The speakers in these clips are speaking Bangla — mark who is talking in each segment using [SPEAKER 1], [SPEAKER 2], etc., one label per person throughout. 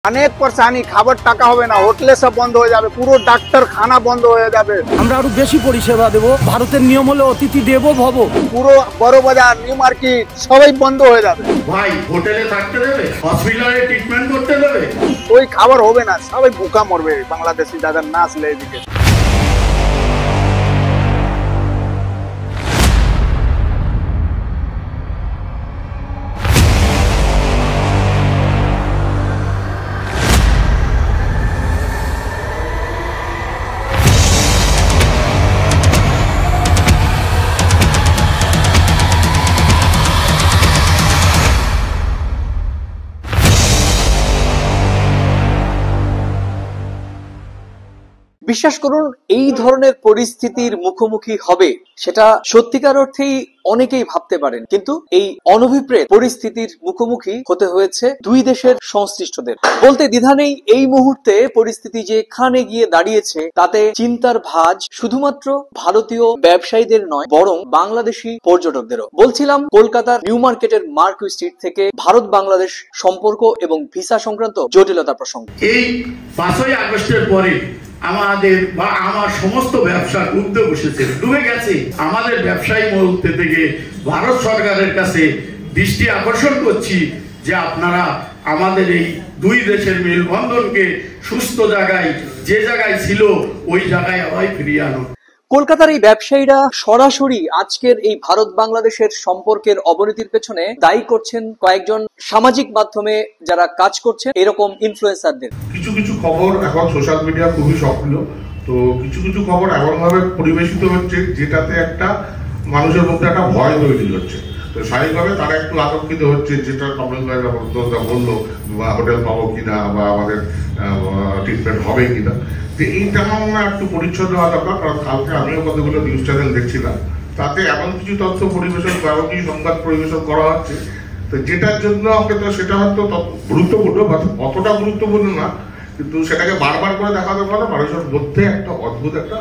[SPEAKER 1] অনেক পরেশানি, খাবার টাকা হবে না, হোটেলে সব বন্ধ হয়ে যাবে, পুরো ডাক্তার খানা বন্ধ হয়ে যাবে।
[SPEAKER 2] আমরা আরো বেশি পরিষেবা দেব। ভারতের নিয়ম হলো অতিথি দেবো ভব।
[SPEAKER 1] পুরো বড় বাজার, নিউ মার্কেট সবাই বন্ধ হয়ে যাবে।
[SPEAKER 3] ভাই হোটেলে থাকতে দেবে, হসপিটালে ট্রিটমেন্ট করতে দেবে,
[SPEAKER 1] ওই খাবার হবে না, সবাই ভুকা মরবে বাংলাদেশি দাদা না আসলে এদিকে।
[SPEAKER 4] বিশ্বাস করুন, এই ধরনের পরিস্থিতির মুখোমুখি হবে সেটা সত্যিকার অর্থেই অনেকেই ভাবতে পারেন, কিন্তু এই অনভিপ্রেত পরিস্থিতির মুখোমুখি হতে হয়েছে দুই দেশের সংশ্লিষ্টদের। বলতে দ্বিধা নেই, এই মুহূর্তে পরিস্থিতি যেখানে গিয়ে দাঁড়িয়েছে তাতে চিন্তার ভাঁজ শুধুমাত্র ভারতীয় ব্যবসায়ীদের নয়, বরং বাংলাদেশি পর্যটকদেরও। বলছিলাম কলকাতার নিউ মার্কেটের মার্কুই স্ট্রিট থেকে ভারত বাংলাদেশ সম্পর্ক এবং ভিসা সংক্রান্ত জটিলতা প্রসঙ্গ।
[SPEAKER 3] এই 5ই আগস্টের পরে আমাদের বা আমার সমস্ত ব্যবসা ডুবতে বসেছে, ডুবে গেছে। আমাদের ব্যবসায়ী মুহূর্তে থেকে ভারত সরকারের কাছে দৃষ্টি আকর্ষণ করছি যে আপনারা আমাদের এই দুই দেশের মেলবন্ধনকে সুস্থ জায়গায়, যে জায়গায় ছিল ওই জায়গায় আবার ফিরিয়ে আনুন।
[SPEAKER 4] কলকাতার এই ব্যবসায়ীরা সরাসরি আজকের এই ভারত বাংলাদেশের সম্পর্কের অবনতির পেছনে দায়ী করছেন কয়েকজন সামাজিক মাধ্যমে যারা কাজ করছেন এরকম ইনফ্লুয়েন্সারদের।
[SPEAKER 5] কিছু কিছু খবর এখন সোশ্যাল মিডিয়া খুবই সক্রিয়, তো কিছু কিছু খবর এমন ভাবে পরিবেশিত হচ্ছে যেটাতে একটা মানুষের মধ্যে একটা ভয় তৈরি হচ্ছে। তো স্বাভাবিকভাবে তারা একটু আতঙ্কিত হচ্ছে, যেটা কমল ভাই বললো বা হোটেল পাবো কিনা বা আমাদের ট্রিটমেন্ট হবে কিনা। তো এইটা আমরা একটু পরিচ্ছন্ন হওয়া দরকার, কারণ কালকে আমিও কতগুলো নিউজ চ্যানেল দেখছিলাম, তাতে এমন কিছু তথ্য পরিবেশন, এমন কিছু সংবাদ পরিবেশন করা হচ্ছে তো যেটার জন্য হয়তো সেটা হয়তো গুরুত্বপূর্ণ বা অতটা গুরুত্বপূর্ণ না, কিন্তু সেটাকে বারবার করে দেখাতে পারে মানুষের মধ্যে একটা অদ্ভুত একটা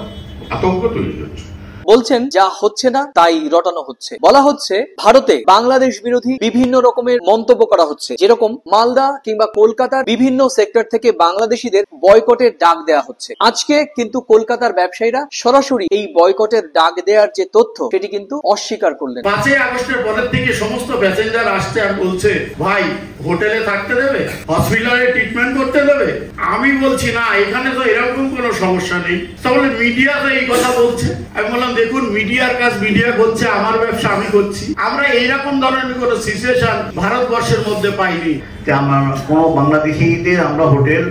[SPEAKER 5] আতঙ্ক তৈরি হচ্ছে।
[SPEAKER 4] বলছেন যা হচ্ছে না তাই রটানো হচ্ছে। বলা হচ্ছে ভারতে বাংলাদেশ বিরোধী বিভিন্ন রকমের মন্তব্য করা হচ্ছে, যেরকম মালদা কিংবা কলকাতার বিভিন্ন সেক্টর থেকে বাংলাদেশিদের বয়কটের ডাক দেওয়া হচ্ছে। আজকে কিন্তু কলকাতার ব্যবসায়ীরা সরাসরি এই বয়কটের ডাক দেওয়ার যে তথ্য সেটি কিন্তু অস্বীকার করলেন।
[SPEAKER 3] 5ই আগস্টের পরের থেকে সমস্ত প্যাসেঞ্জার আসছে আর বলছে ভাই হোটেলে থাকতে দেবে, হসপিটালে ট্রিটমেন্ট করতে দেবে। আমি বলছি না, এখানে তো এরকম কোনো সমস্যা নেই। তাহলে মিডিয়া তো এই কথা বলছে। আমি বললাম দেখুন, মিডিয়ার কাজ মিডিয়া করছে, আমার ব্যবসা আমি করছি। আমরা এইরকম ধরনের কোনো সিচুয়েশন ভারতবর্ষের মধ্যে পাইনি।
[SPEAKER 6] আমরা কোনো বাংলাদেশিদের আমরা হোটেল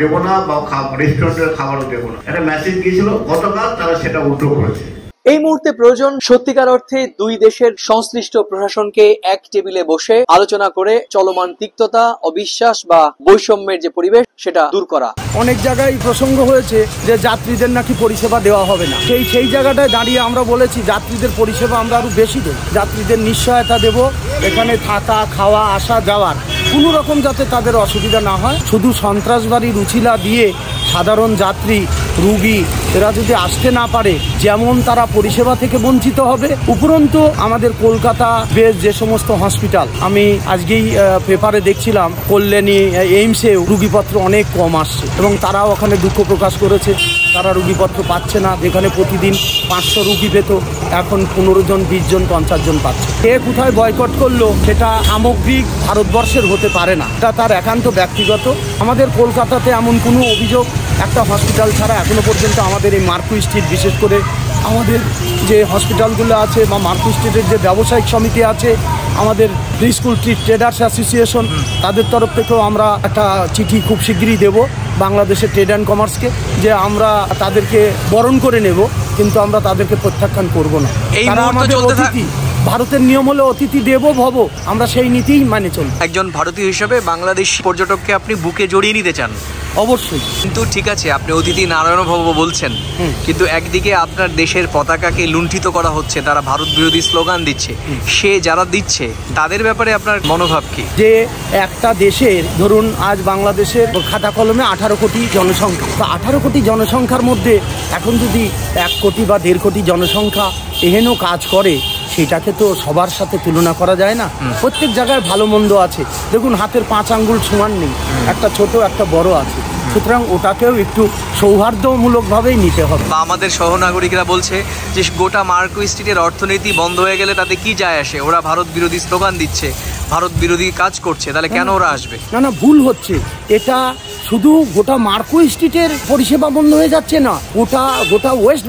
[SPEAKER 6] দেবো না বা রেস্টুরেন্টের খাবারও দেবো না, একটা মেসেজ দিয়েছিল গতকাল, তারা সেটা উল্টো করেছে।
[SPEAKER 4] এই মুহূর্তে প্রয়োজন সত্যিকার অর্থে দুই দেশের সংশ্লিষ্ট প্রশাসনকে এক টেবিলে বসে আলোচনা করে চলমান তিক্ততা, অবিশ্বাস বা বৈষম্যের যে পরিবেশ সেটা দূর করা।
[SPEAKER 2] অনেক জায়গায় প্রসঙ্গ হয়েছে যে যাত্রীদের নাকি পরিষেবা দেওয়া হবে না। সেই জায়গাটায় দাঁড়িয়ে আমরা বলেছি যাত্রীদের পরিষেবা আমরা আরো বেশি দেব, যাত্রীদের নিশ্চয়তা দেব, এখানে থাকা খাওয়া আসা যাওয়ার কোনো রকম যাতে তাদের অসুবিধা না হয়। শুধু সন্ত্রাসবাদী রুচিলা দিয়ে সাধারণ যাত্রী, রুগী এরা যদি আসতে না পারে, যেমন তারা পরিষেবা থেকে বঞ্চিত হবে। উপরন্তু আমাদের কলকাতা বেশ যে সমস্ত হসপিটাল, আমি আজকেই পেপারে দেখছিলাম কল্যাণী, এইমসে রুগীপত্র অনেক কম আসছে এবং তারাও ওখানে দুঃখ প্রকাশ করেছে তারা রুগীপত্র পাচ্ছে না। যেখানে প্রতিদিন 500 রুগী পেত, এখন 15 জন, 20 জন, 50 জন পাচ্ছে। কে কোথায় বয়কট করলো সেটা সামগ্রিক ভারতবর্ষের হতে পারে না, এটা তার একান্ত ব্যক্তিগত। আমাদের কলকাতাতে এমন কোনো অভিযোগ একটা হসপিটাল ছাড়া এখনো পর্যন্ত আমাদের এই মার্কুই স্ট্রিট, বিশেষ করে আমাদের যে হসপিটালগুলো আছে বা মার্কুই স্ট্রিটের যে ব্যবসায়িক সমিতি আছে, আমাদের প্রি স্কুল ট্রেডার্স অ্যাসোসিয়েশন, তাদের তরফ থেকেও আমরা একটা চিঠি খুব শীঘ্রই দেব বাংলাদেশের ট্রেড অ্যান্ড কমার্সকে, যে আমরা তাদেরকে বরণ করে নেব, কিন্তু আমরা তাদেরকে প্রত্যাখ্যান করব না। তারা আমাদের অতিথি, ভারতের নিয়ম হলো অতিথি দেবো ভব, আমরা সেই নীতিই মানে চলি।
[SPEAKER 7] একজন ভারতীয় হিসেবে বাংলাদেশি পর্যটককে আপনি বুকে জড়িয়ে নিতে চান
[SPEAKER 2] অবশ্যই,
[SPEAKER 7] কিন্তু ঠিক আছে আপনি অতিথি নারায়ণ ভব বলছেন, কিন্তু একদিকে আপনার দেশের পতাকাকে লুণ্ঠিত করা হচ্ছে, তারা ভারত বিরোধী স্লোগান দিচ্ছে, সে যারা দিচ্ছে তাদের ব্যাপারে আপনার মনোভাব কি?
[SPEAKER 2] যে একটা দেশের ধরুন আজ বাংলাদেশের খাতা কলমে 18 কোটি জনসংখ্যা, তো 18 কোটি জনসংখ্যার মধ্যে এখন যদি 1 কোটি বা 1.5 কোটি জনসংখ্যা এহেন কাজ করে, সেটাকে তো সবার সাথে তুলনা করা যায় না। প্রত্যেক জায়গায় ভালো মন্দ আছে। দেখুন হাতের 5 আঙ্গুল সমান নেই, একটা ছোট একটা বড় আছে, সুতরাং ওটাকেও একটু সৌহার্দ্যমূলকভাবেই নিতে হবে।
[SPEAKER 7] বা আমাদের সহনাগরিকরা বলছে যে গোটা মার্কো স্ট্রিটের অর্থনীতি বন্ধ হয়ে গেলে তাতে কি যায় আসে, ওরা ভারত বিরোধী স্লোগান দিচ্ছে, ভারত বিরোধী কাজ করছে, তাহলে কেন ওরা আসবে?
[SPEAKER 2] না না, ভুল হচ্ছে। এটা শুধু গোটা মার্কো স্ট্রিটের পরিষেবা বন্ধ হয়ে যাচ্ছে না, গোটা ওয়েস্ট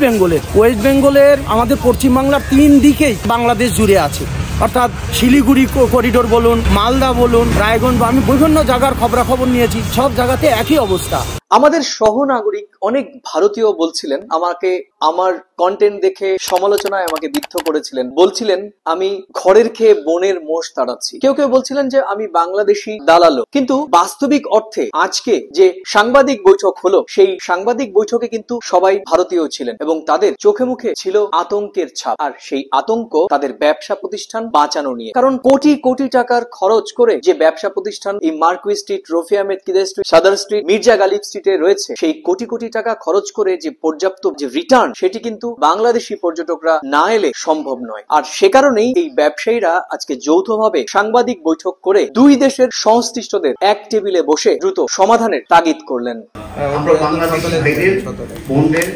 [SPEAKER 2] বেঙ্গলের আমাদের পশ্চিমবাংলার 3 দিকেই বাংলাদেশ জুড়ে আছে। অর্থাৎ শিলিগুড়ি করিডোর বলুন, মালদা বলুন, রায়গঞ্জ, আমি বিভিন্ন জায়গার খবরাখবর নিয়েছি, সব জায়গাতে একই অবস্থা।
[SPEAKER 4] আমাদের সহনাগরিক অনেক ভারতীয় বলছিলেন, আমাকে আমার কন্টেন্ট দেখে সমালোচনায় আমাকে বিদ্ধ করেছিলেন, বলছিলেন আমি ঘরের খেয়ে বনের মোষ তাড়াচ্ছি, কেউ কেউ বলছিলেন যে আমি বাংলাদেশি দালালো। কিন্তু বাস্তবিক অর্থে আজকে যে সাংবাদিক বৈঠক হলো, সেই সাংবাদিক বৈঠকে কিন্তু সবাই ভারতীয় ছিলেন এবং তাদের চোখে মুখে ছিল আতঙ্কের ছাপ। আর সেই আতঙ্ক তাদের ব্যবসা প্রতিষ্ঠান বাঁচানো নিয়ে। কারণ কোটি কোটি টাকার খরচ করে যে ব্যবসা প্রতিষ্ঠান এই Marquis street, Rafi Ahmed Kidwai street, Sudder street, Mirza Ghalib স্ট্রিটে রয়েছে, সেই কোটি কোটি টাকা খরচ করে যে পর্যাপ্ত যে রিটার্ন, সেটি কিন্তু বাংলাদেশি পর্যটকরা না এলে সম্ভব নয়। আর সে কারণেই এই ব্যবসায়ীরা আজকে যৌথভাবে সাংবাদিক বৈঠক করে দুই দেশের সংশ্লিষ্টদের এক টেবিলে বসে দ্রুত সমাধানের তাগিদ করলেন।
[SPEAKER 6] আমরা বাংলাদেশি ভাইদের বোনদের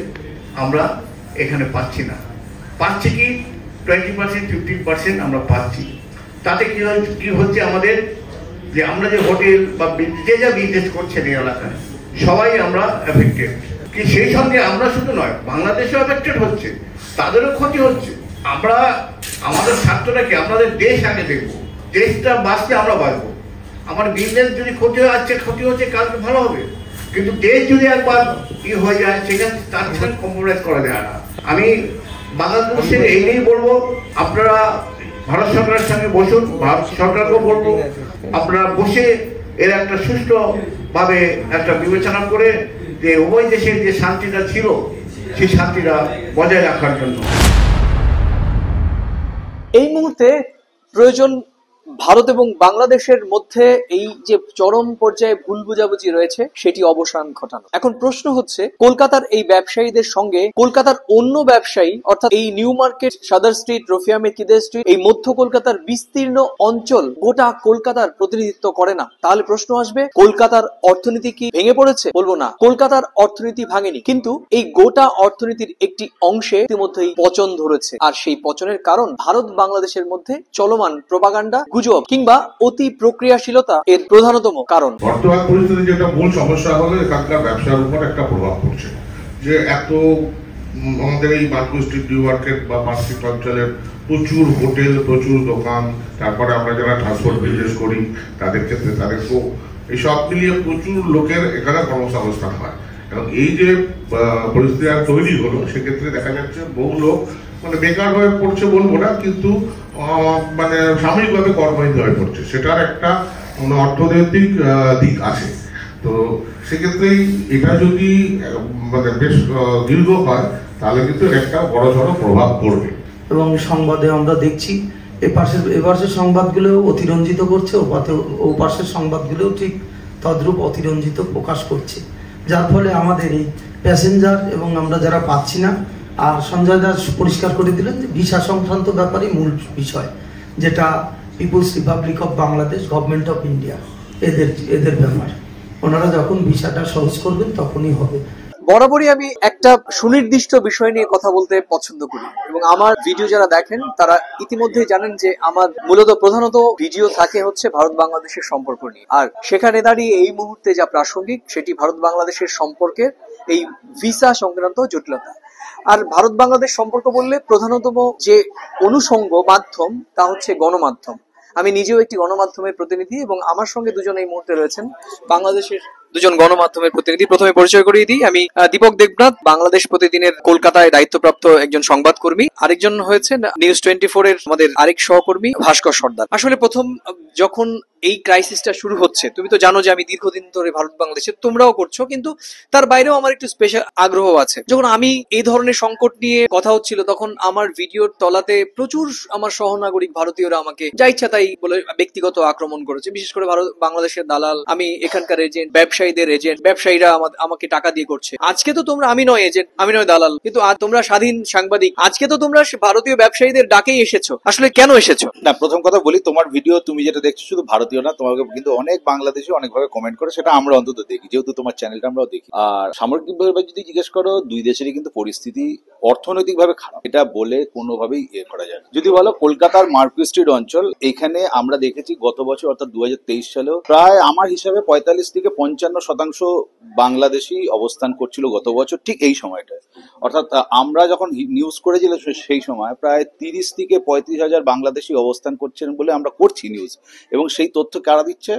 [SPEAKER 6] আমরা এখানে পাচ্ছি না, পাচ্ছি কি 20% 15% আমরা পাচ্ছি। তাতে কি হচ্ছে আমাদের, যে আমরা যে হোটেল বা যে যা বিজনেস করছেন এই এলাকায় সবাই আমরা এফেক্টেড। কি সেই সঙ্গে আমরা শুধু নয়, বাংলাদেশও এফেক্টেড হচ্ছে, তাদেরও ক্ষতি হচ্ছে। আমরা আমাদের স্বার্থটা কি, আমাদের দেশ আগে দেখবো, দেশটা বাঁচতে আমরা বাঁচবো। আমার বিজনেস যদি ক্ষতি হচ্ছে, কালকে ভালো হবে, কিন্তু দেশ যদি একবার কি হয়ে যায় সেখানে তার সাথে কম্প্রোমাইজ করা যায় না। আমি বাংলাদেশের এই নিয়েই বলবো, আপনারা ভারত সরকারের সঙ্গে বসুন, ভারত সরকারকেও বলবো আপনারা বসে এর একটা সুষ্ঠুভাবে একটা বিবেচনা করে যে উভয় দেশের যে শান্তিটা ছিল সেই শান্তিটা বজায় রাখার জন্য।
[SPEAKER 4] এই মুহূর্তে প্রয়োজন ভারত এবং বাংলাদেশের মধ্যে এই যে চরম পর্যায়ে ভুল বুঝাবুঝি রয়েছে সেটি অবসান ঘটানো। এখন প্রশ্ন হচ্ছে, কলকাতার এই ব্যবসায়ীদের সঙ্গে কলকাতার অন্য ব্যবসায়ী, অর্থাৎ এই নিউ মার্কেট, সাদার স্ট্রিট, রফি আহমেদ কিদে স্ট্রিট, এই মধ্য কলকাতার বিস্তীর্ণ অঞ্চল গোটা কলকাতার প্রতিনিধিত্ব করে না। তাহলে প্রশ্ন আসবে, কলকাতার অর্থনীতি কি ভেঙে পড়েছে? বলবো না, কলকাতার অর্থনীতি ভাঙেনি, কিন্তু এই গোটা অর্থনীতির একটি অংশে ইতিমধ্যেই পচন ধরেছে। আর সেই পচনের কারণ ভারত বাংলাদেশের মধ্যে চলমান প্রোপাগান্ডা, গুজব কিংবা অতি প্রক্রিয়াশীলতা এর প্রধানতম কারণ।
[SPEAKER 5] বর্তমান পরিস্থিতি যেটা মূল সমস্যা হলো এখানকার ব্যবসার উপর একটা প্রভাব পড়ছে, যে এত আমাদের এই মার্কো স্ট্রিট, নিউ মার্কেট বা মার্কেট অঞ্চলের প্রচুর হোটেল, প্রচুর দোকান, তারপরে আমরা যারা ট্রান্সপোর্ট বিজনেস করি তাদের ক্ষেত্রে তাদেরকেও এই সব মিলিয়ে প্রচুর লোকের এখানে কর্মসংস্থান হয়। এবং এই যে পরিস্থিতি আর তৈরি হলো, সেক্ষেত্রে দেখা যাচ্ছে বহু লোক মানে বেকার হয়ে পড়ছে বলবো না, কিন্তু মানে সাময়িকভাবে কর্মহীন হয়ে পড়ছে। সেটার একটা অর্থনৈতিক দিক আছে। তো সেক্ষেত্রেই এটা যদি মানে বেশ দীর্ঘ হয় তাহলে কিন্তু একটা বড় সড়ো প্রভাব পড়বে।
[SPEAKER 2] এবং সংবাদে আমরা দেখছি এপাশের সংবাদগুলো অতিরঞ্জিত করছে, ও পাশের সংবাদগুলো ঠিক তদ্রূপ অতিরঞ্জিত প্রকাশ করছে, যার ফলে আমাদের এই প্যাসেঞ্জার এবং আমরা যারা পাচ্ছি না। আর সঞ্জয় দাস পরিষ্কার করে দিলেন যে ভিসা সংক্রান্ত ব্যাপারই মূল বিষয়, যেটা people's republic of Bangladesh, government of India, এদের ব্যাপার। ওনারা যখন ভিসাটা সহজ করবেন তখনই হবে।
[SPEAKER 4] বরাবরই আমি একটা সুনির্দিষ্ট বিষয় নিয়ে কথা বলতে পছন্দ করি এবং আমার ভিডিও যারা দেখেন তারা ইতিমধ্যেই জানেন যে আমার মূলত প্রধানত ভিডিও থাকে হচ্ছে ভারত বাংলাদেশের সম্পর্ক নিয়ে। আর সেখানে দাঁড়িয়ে এই মুহূর্তে যা প্রাসঙ্গিক সেটি ভারত বাংলাদেশের সম্পর্কের এই ভিসা সংক্রান্ত জটিলতা। আর ভারত বাংলাদেশ সম্পর্ক বললে প্রধানতম যে অনুষঙ্গ মাধ্যম তা হচ্ছে গণমাধ্যম। আমি নিজেও একটি গণমাধ্যমের প্রতিনিধি এবং আমার সঙ্গে দুজন এই মুহূর্তে রয়েছেন বাংলাদেশের দুজন গণমাধ্যমের প্রতিনিধি। প্রথমে পরিচয় করিয়ে দিই, আমি দীপক দেবনাথ, বাংলাদেশ প্রতিদিনের কলকাতায় দায়িত্বপ্রাপ্ত একজন সংবাদকর্মী। আরেকজন হয়েছেন নিউজ 24 এর আমাদের আরেক সহকর্মী ভাস্কর সর্দার। আসলে প্রথম যখন এই ক্রাইসিসটা শুরু হচ্ছে, তুমি তো জানো যে আমি দীর্ঘদিন ধরে ভারত বাংলাদেশে, তোমরাও করছো, কিন্তু তার বাইরেও আমার একটু স্পেশাল আগ্রহ আছে। যখন আমি এই ধরনের সংকট নিয়ে কথা হচ্ছিল তখন আমার ভিডিওর তলাতে প্রচুর আমার সহনাগরিক ভারতীয়রা আমাকে যা ইচ্ছা তাই বলে ব্যক্তিগত আক্রমণ করেছে, বিশেষ করে ভারত বাংলাদেশের দালাল, আমি এখানকার এজেন্ট, ব্যবসা
[SPEAKER 7] ব্যবসায়ীদের এজেন্ট, ব্যবসায়ীরা আমাকে টাকা দিয়ে করছে। আজকে তো তোমরা, আমি নয় এজেন্ট, আমি নয় দালাল, কিন্তু তোমরা স্বাধীন সাংবাদিক। আজকে তো তোমরা ভারতীয় ব্যবসায়ীদের ডাকেই এসেছো, আসলে কেন এসেছো?
[SPEAKER 8] না, প্রথম কথা বলি, তোমার ভিডিও তুমি যেটা দেখছো শুধু ভারতীয় না, তোমাকে কিন্তু অনেক বাংলাদেশি অনেকভাবে কমেন্ট করে, সেটা আমরা অন্তত দেখি, যেহেতু তোমার চ্যানেলটা আমরাও দেখি। আর সামগ্রিকভাবে যদি জিজ্ঞেস করো, দুই দেশেরই কিন্তু পরিস্থিতি অর্থনৈতিকভাবে খারাপ, এটা বলে কোনোভাবেই করা যায় না। যদি বলো কলকাতার মার্কুই স্ট্রিট অঞ্চল, এখানে আমরা দেখেছি গত বছর অর্থাৎ 2023 সালেও প্রায় আমার হিসাবে 45 থেকে 55% বাংলাদেশি অবস্থান করছিল গত বছর ঠিক এই সময়টায়। অর্থাৎ আমরা যখন নিউজ করেছিলাম সেই সময় প্রায় 30 থেকে 35 হাজার বাংলাদেশি অবস্থান করছেন বলে আমরা করছি নিউজ, এবং সেই তথ্য কারা দিচ্ছে?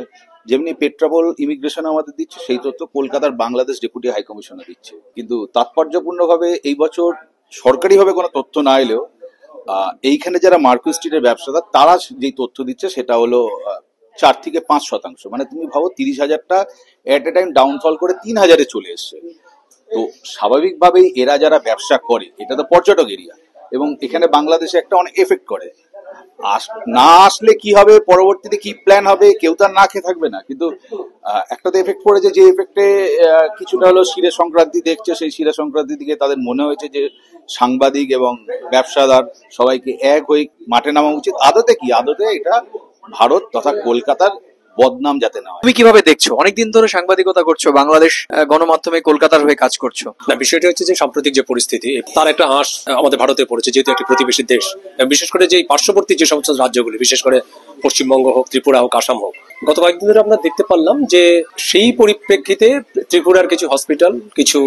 [SPEAKER 8] যেমনি পেট্রাপোল ইমিগ্রেশন আমাদের দিচ্ছে, সেই তথ্য কলকাতার বাংলাদেশ ডেপুটি হাই কমিশনার দিচ্ছে। কিন্তু তাৎপর্যপূর্ণভাবে এই বছর সরকারিভাবে কোনো তথ্য না এলেও এইখানে যারা মার্কুই স্ট্রিটের ব্যবসাদার, তারা যেই তথ্য দিচ্ছে সেটা হলো 4 থেকে 5%। মানে তুমি ভাবো 30,000টা এট এ টাইম ডাউনফল করে 3,000-এ চলে এসছে। তো স্বাভাবিকভাবেই এরা যারা ব্যবসা করে, এটা তো পর্যটক এরিয়া, এবং এখানে বাংলাদেশে একটা অনেক এফেক্ট করে। না আসলে কি হবে, পরবর্তীতে কি প্ল্যান হবে, কেউ তার না খেয়ে থাকবে না। কিন্তু একটা তো এফেক্ট পড়েছে, যে এফেক্টে কিছুটা হলো শিরে সংক্রান্তি দেখছে, সেই শিরে সংক্রান্তি দিকে তাদের মনে হয়েছে যে সাংবাদিক এবং ব্যবসাদার সবাইকে এক হয়ে মাঠে নামা উচিত। আদতে কি, আদতে এটা ভারত তথা কলকাতার বদনাম যাতে না হয়।
[SPEAKER 7] তুমি কিভাবে দেখছো? অনেকদিন ধরে সাংবাদিকতা করছো, বাংলাদেশ গণমাধ্যমে কলকাতার হয়ে কাজ করছো।
[SPEAKER 9] না, বিষয়টা হচ্ছে যে সাম্প্রতিক যে পরিস্থিতি, তার একটা আঁশ আমাদের ভারতে পড়েছে, যেহেতু একটি প্রতিবেশী দেশ। বিশেষ করে যে পার্শ্ববর্তী যে সমস্ত রাজ্যগুলি, বিশেষ করে পশ্চিমবঙ্গ হোক, ত্রিপুরা হোক, আসাম হোক, গত কয়েকদিন ধরে আমরা দেখতে পারলাম যে সেই পরিপ্রেক্ষিতে ত্রিপুরার কিছু হসপিটাল, কিছু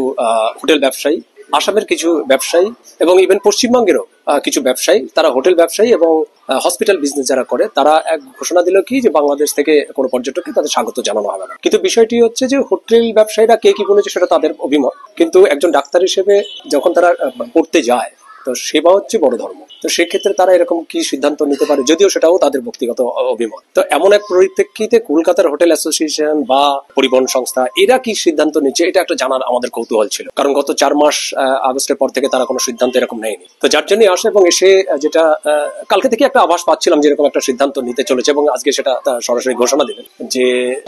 [SPEAKER 9] হোটেল ব্যবসায়ী, আসামের কিছু ব্যবসায়ী এবং ইভেন পশ্চিমবঙ্গেরও কিছু ব্যবসায়ী, তারা হোটেল ব্যবসায়ী এবং হসপিটাল বিজনেস যারা করে, তারা এক ঘোষণা দিল কি যে বাংলাদেশ থেকে কোনো পর্যটককে তাদের স্বাগত জানানো হবে না। কিন্তু বিষয়টি হচ্ছে যে হোটেল ব্যবসায়ীরা কে কি বলেছে সেটা তাদের অভিমত, কিন্তু একজন ডাক্তার হিসেবে যখন তারা পড়তে যায়, তো সেবা হচ্ছে বড় ধর্ম, তো সেক্ষেত্রে তারা এরকম কি সিদ্ধান্ত নিতে পারে, যদিও সেটাও তাদের ব্যক্তিগত অভিমত। তো এমন এক পরিপ্রেক্ষিতে কলকাতার হোটেল অ্যাসোসিয়েশন বা পরিবহন সংস্থা এরা কি সিদ্ধান্ত নিচ্ছে, এটা একটা জানার আমাদের কৌতূহল ছিল। কারণ গত 4 মাস আগস্টের পর থেকে তারা কোনো সিদ্ধান্ত এরকম নেয়নি। তো যার জন্য আসে, এবং এসে যেটা কালকে থেকে একটা আভাস পাচ্ছিলাম যে এরকম একটা সিদ্ধান্ত নিতে চলেছে, এবং আজকে সেটা সরাসরি ঘোষণা দিলেন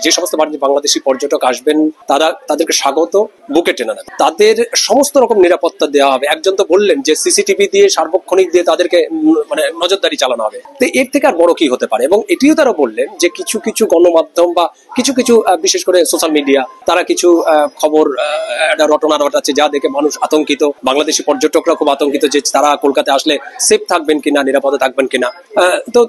[SPEAKER 9] যে সমস্ত বাংলাদেশি পর্যটক আসবেন তাদেরকে স্বাগত বুকে টেনে নেবে, তাদের সমস্ত রকম নিরাপত্তা দেওয়া হবে। একজন তো বললেন যে সিসিটিভি দিয়ে, সার্বক্ষণিক দিয়ে তাদেরকে মানে নজরদারি চালানো হবে। তো এর থেকে আর বড় কি হতে পারে? এবং এটিও তারা বললেন যে কিছু কিছু গণমাধ্যম বা কিছু কিছু বিশেষ করে সোশ্যাল মিডিয়া, তারা কিছু খবর রটনা রটাচ্ছে যা দেখে মানুষ আতঙ্কিত, বাংলাদেশি পর্যটকরা খুব আতঙ্কিত যে তারা কলকাতায় আসলে সেফ থাকবেন কিনা, নিরাপদে থাকবেন কিনা। তো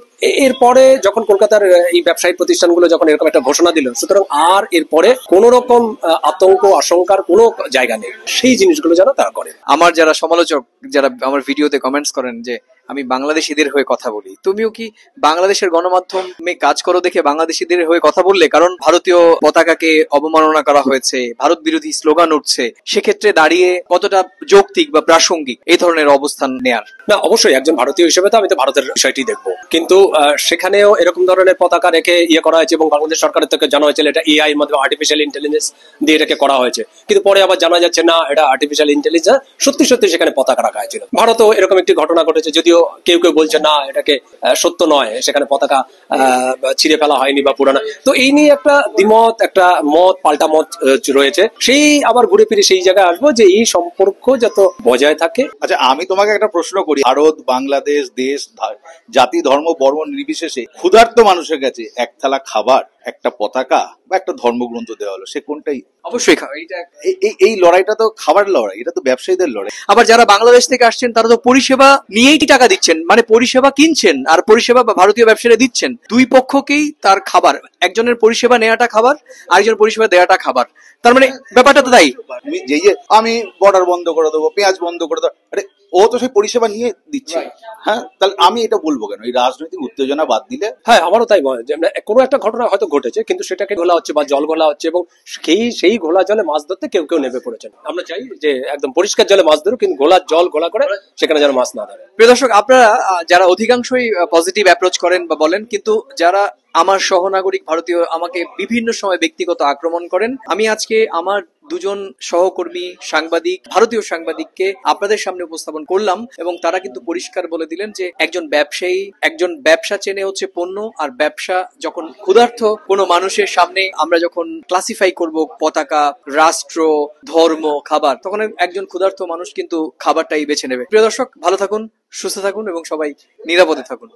[SPEAKER 9] এরপরে যখন কলকাতার এই ব্যবসায়িক প্রতিষ্ঠানগুলো যখন এরকম একটা ঘোষণা দিল, সুতরাং আর এরপরে কোন রকম আতঙ্ক আশঙ্কার কোনো জায়গা নেই, সেই জিনিসগুলো যেন তারা করে।
[SPEAKER 7] আমার যারা সমালোচক, যারা আমার ভিডিওতে কমেন্টস করেন যে আমি বাংলাদেশিদের হয়ে কথা বলি, তুমিও কি বাংলাদেশের গণমাধ্যমে কাজ করো দেখে বাংলাদেশিদের হয়ে কথা বললে? কারণ ভারতীয় পতাকাকে অবমাননা করা হয়েছে, ভারত বিরোধী স্লোগান উঠছে, সেক্ষেত্রে দাঁড়িয়ে কতটা যৌক্তিক বা প্রাসঙ্গিক এই ধরনের অবস্থান নেয়ার?
[SPEAKER 9] না, অবশ্যই একজন ভারতীয় হিসেবে তো আমি তো ভারতের বিষয়টি দেখবো, কিন্তু সেখানেও এরকম ধরনের পতাকা রেখে করা হয়েছে এবং বাংলাদেশ সরকারের থেকে জানা হয়েছিল এটা এআই এর মাধ্যমে, আর্টিফিশিয়াল ইন্টেলিজেন্স দিয়ে এটাকে করা হয়েছে। কিন্তু পরে আবার জানা যাচ্ছে না, এটা আর্টিফিশিয়াল ইন্টেলিজেন্স, সত্যি সত্যি সেখানে পতাকা রাখা হয়েছিল। ভারতেও এরকম একটি ঘটনা ঘটেছে, যদিও কেউ কেউ বলছে না এটাকে সত্য নয়, সেখানে পতাকা ছিঁড়ে ফেলা হয়নি বা পুরানো। তো এই নিয়ে একটা দ্বিমত, একটা মত পাল্টা মত রয়েছে। সেই আবার ঘুরে ফিরে সেই জায়গায় আসবো যে এই সম্পর্ক যত বজায় থাকে।
[SPEAKER 8] আচ্ছা, আমি তোমাকে একটা প্রশ্ন করি, ভারত, বাংলাদেশ, দেশ, জাতি, ধর্ম, বর্ণ নির্বিশেষে ক্ষুধার্ত মানুষের কাছে এক থালা খাবার, একটা পতাকা বা একটা ধর্মগ্রন্থ দেওয়া হলো, সে কোনটাই?
[SPEAKER 7] অবশ্যই
[SPEAKER 8] এই লড়াইটা তো খাবার লড়াই, এটা তো ব্যবসায়ীদের লড়াই।
[SPEAKER 7] আবার যারা বাংলাদেশ থেকে আসছেন তারা তো পরিষেবা নিয়েই টাকা দিচ্ছেন, মানে পরিষেবা কিনছেন আর পরিষেবা ভারতীয় ব্যবসায়ীরা দিচ্ছেন। দুই পক্ষকেই তার খাবার, একজনের পরিষেবা নেওয়াটা খাবার, আরেকজনের পরিষেবা দেওয়াটা খাবার। তার মানে ব্যাপারটা তো তাই,
[SPEAKER 8] যে আমি বর্ডার বন্ধ করে দেবো, পেঁয়াজ বন্ধ করে দেবো, আরে ও তো সেই পরিষেবা নিয়ে দিচ্ছে। হ্যাঁ, তাহলে আমি এটা বলবো কেন? এই রাজনৈতিক উত্তেজনা বাদ দিলে।
[SPEAKER 9] হ্যাঁ, আমারও তাই মনে হয় যে কোনো একটা ঘটনা হয়তো ঘটেছে, কিন্তু সেটাকে ঘোলা হচ্ছে বা জল ঘোলা হচ্ছে, এবং সেই ঘোলা জলে মাছ ধরতে কেউ কেউ নেমে পড়েছেন। আমরা চাই যে একদম পরিষ্কার জলে মাছ ধরুক, কিন্তু জল ঘোলা করে সেখানে যেন মাছ না ধরে।
[SPEAKER 7] প্রিয় দর্শক, আপনারা যারা অধিকাংশই পজিটিভ অ্যাপ্রোচ করেন বা বলেন, কিন্তু যারা আমার সহনাগরিক ভারতীয় আমাকে বিভিন্ন সময় ব্যক্তিগত আক্রমণ করেন, আমি আজকে আমার দুজন সহকর্মী সাংবাদিক, ভারতীয় সাংবাদিককে আপনাদের সামনে উপস্থাপন করলাম এবং তারা কিন্তু পরিষ্কার বলে দিলেন যে একজন ব্যবসায়ী, একজন ব্যবসা চেনে হচ্ছে পণ্য, আর ব্যবসা যখন ক্ষুধার্ত কোনো মানুষের সামনে আমরা যখন ক্লাসিফাই করব পতাকা, রাষ্ট্র, ধর্ম, খাবার, তখন একজন ক্ষুধার্ত মানুষ কিন্তু খাবারটাই বেছে নেবে। প্রিয় দর্শক, ভালো থাকুন, সুস্থ থাকুন এবং সবাই নিরাপদে থাকুন।